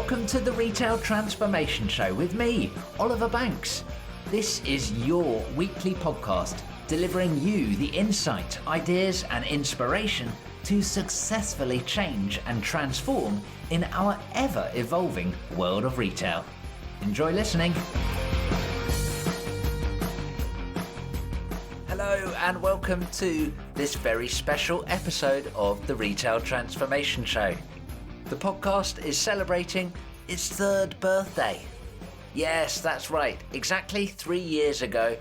welcome to the Retail Transformation Show with me, Oliver Banks. This is your weekly podcast delivering you the insight, ideas and inspiration to successfully change and transform in our ever-evolving world of retail. Enjoy listening. Hello and welcome to this very special episode of the Retail Transformation Show. The podcast is celebrating its third birthday. Yes, that's right. Exactly 3 years ago,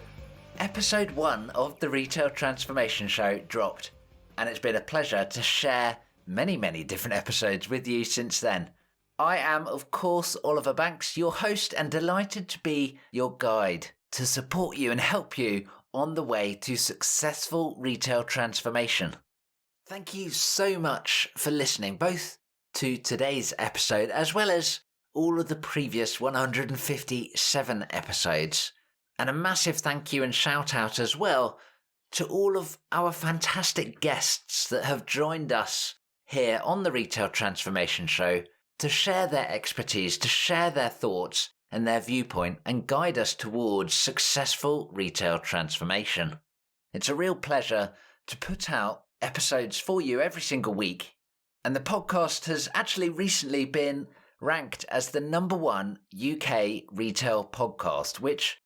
episode 1 of the Retail Transformation Show dropped. And it's been a pleasure to share many different episodes with you since then. I am, of course, Oliver Banks, your host, and delighted to be your guide to support you and help you on the way to successful retail transformation. Thank you so much for listening, both to today's episode as well as all of the previous 157 episodes. And a massive thank you and shout out as well to all of our fantastic guests that have joined us here on the Retail Transformation Show to share their expertise, to share their thoughts and their viewpoint and guide us towards successful retail transformation. It's a real pleasure to put out episodes for you every single week. And the podcast has actually recently been ranked as the #1 UK retail podcast, which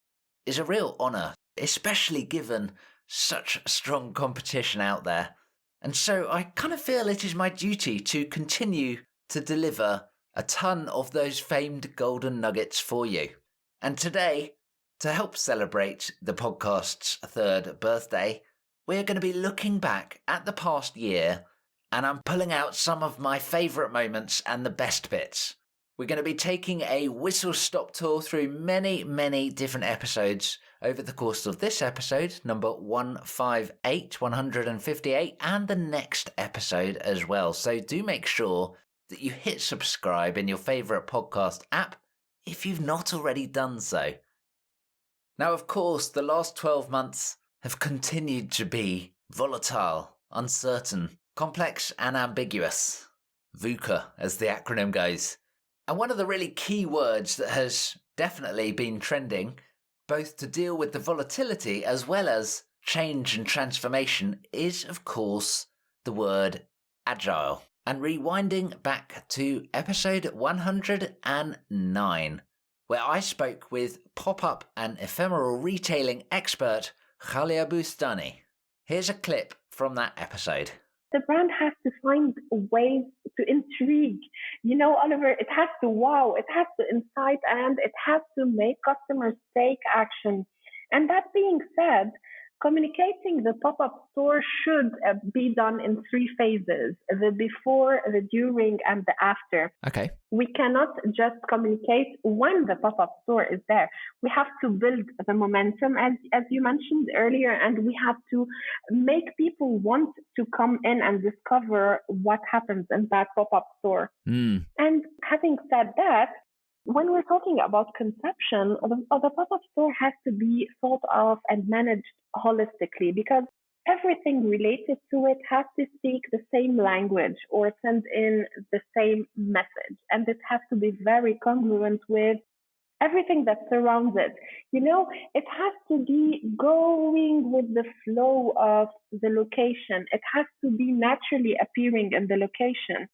is a real honour, especially given such strong competition out there. And so I kind of feel it is my duty to continue to deliver a ton of those famed golden nuggets for you. And today, to help celebrate the podcast's third birthday, we're going to be looking back at the past year, and I'm pulling out some of my favourite moments and the best bits. We're going to be taking a whistle-stop tour through many different episodes over the course of this episode, number 158, and the next episode as well. So do make sure that you hit subscribe in your favourite podcast app if you've not already done so. Now, of course, the last 12 months have continued to be volatile, uncertain, complex and ambiguous. VUCA, as the acronym goes. And one of the really key words that has definitely been trending, both to deal with the volatility as well as change and transformation, is, of course, the word agile. And rewinding back to episode 109, where I spoke with pop-up and ephemeral retailing expert Ghalia Boustani. Here's a clip from that episode. The brand has to find ways to intrigue. You know, Oliver, it has to wow, it has to incite, and it has to make customers take action. And that being said, communicating the pop-up store should be done in 3 phases: the before, the during, and the after. Okay. We cannot just communicate when the pop-up store is there. We have to build the momentum, as you mentioned earlier, and we have to make people want to come in and discover what happens in that pop-up store. And having said that, when we're talking about conception, the pop-up store has to be thought of and managed holistically, because everything related to it has to speak the same language or send in the same message. And it has to be very congruent with everything that surrounds it. You know, it has to be going with the flow of the location. It has to be naturally appearing in the location.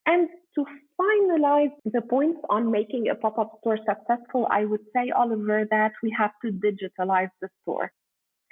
And to finalize the points on making a pop-up store successful, I would say, Oliver, that we have to digitalize the store.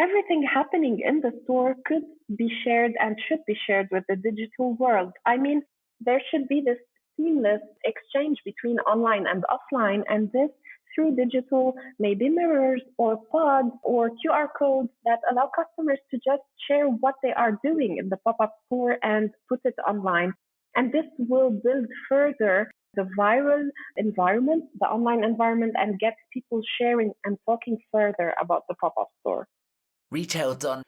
Everything happening in the store could be shared and should be shared with the digital world. I mean, there should be this seamless exchange between online and offline, and this through digital, maybe mirrors or pods or QR codes that allow customers to just share what they are doing in the pop-up store and put it online. And this will build further the viral environment, the online environment, and get people sharing and talking further about the pop-up store. Retail done.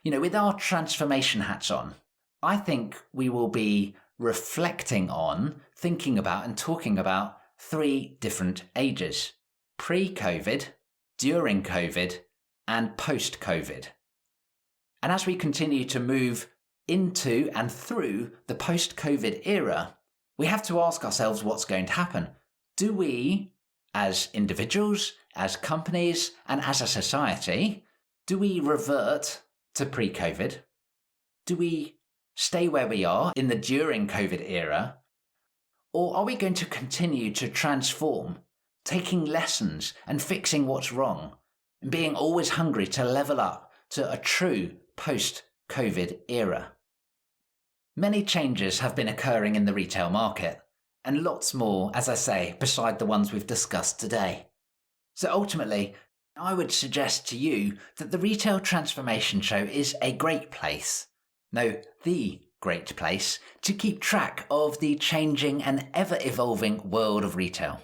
You know, with our transformation hats on, I think we will be reflecting on, thinking about and talking about 3 different ages. Pre-COVID, during COVID, and post-COVID. And as we continue to move into and through the post-COVID era, we have to ask ourselves what's going to happen. Do we, as individuals, as companies, and as a society, do we revert to pre-COVID? Do we stay where we are in the during COVID era? Or are we going to continue to transform, taking lessons and fixing what's wrong, and being always hungry to level up to a true post-COVID era? Many changes have been occurring in the retail market, and lots more, as I say, beside the ones we've discussed today. So ultimately, I would suggest to you that the Retail Transformation Show is a great place, no, the great place, to keep track of the changing and ever-evolving world of retail.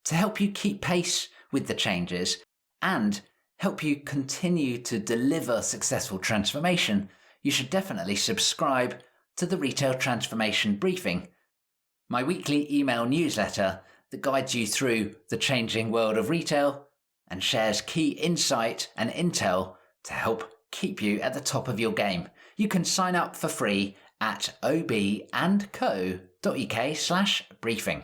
To help you keep pace with the changes and help you continue to deliver successful transformation, you should definitely subscribe to the Retail Transformation Briefing, my weekly email newsletter that guides you through the changing world of retail and shares key insight and intel to help keep you at the top of your game. You can sign up for free at obandco.uk/briefing.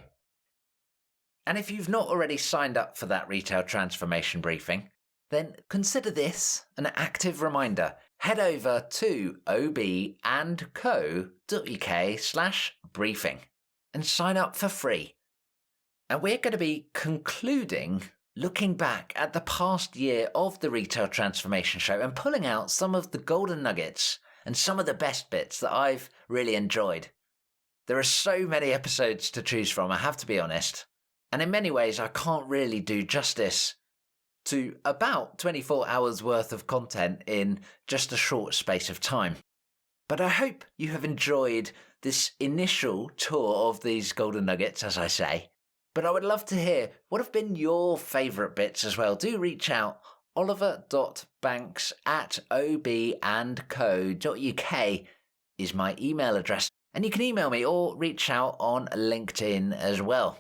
And if you've not already signed up for that Retail Transformation Briefing, then consider this an active reminder. Head over to obandco.uk/briefing and sign up for free. And we're going to be concluding looking back at the past year of the Retail Transformation Show and pulling out some of the golden nuggets and some of the best bits that I've really enjoyed. There are so many episodes to choose from, I have to be honest. And in many ways, I can't really do justice to about 24 hours worth of content in just a short space of time. But I hope you have enjoyed this initial tour of these golden nuggets, as I say. But I would love to hear what have been your favourite bits as well. Do reach out. oliver.banks@obandco.uk is my email address. And you can email me or reach out on LinkedIn as well.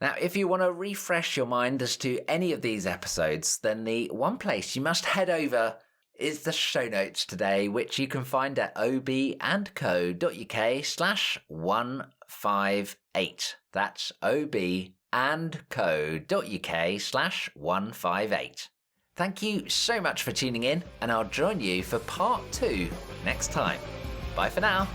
Now, if you want to refresh your mind as to any of these episodes, then the one place you must head over is the show notes today, which you can find at obandco.uk/158. That's obandco.uk/158. Thank you so much for tuning in, and I'll join you for part 2 next time. Bye for now.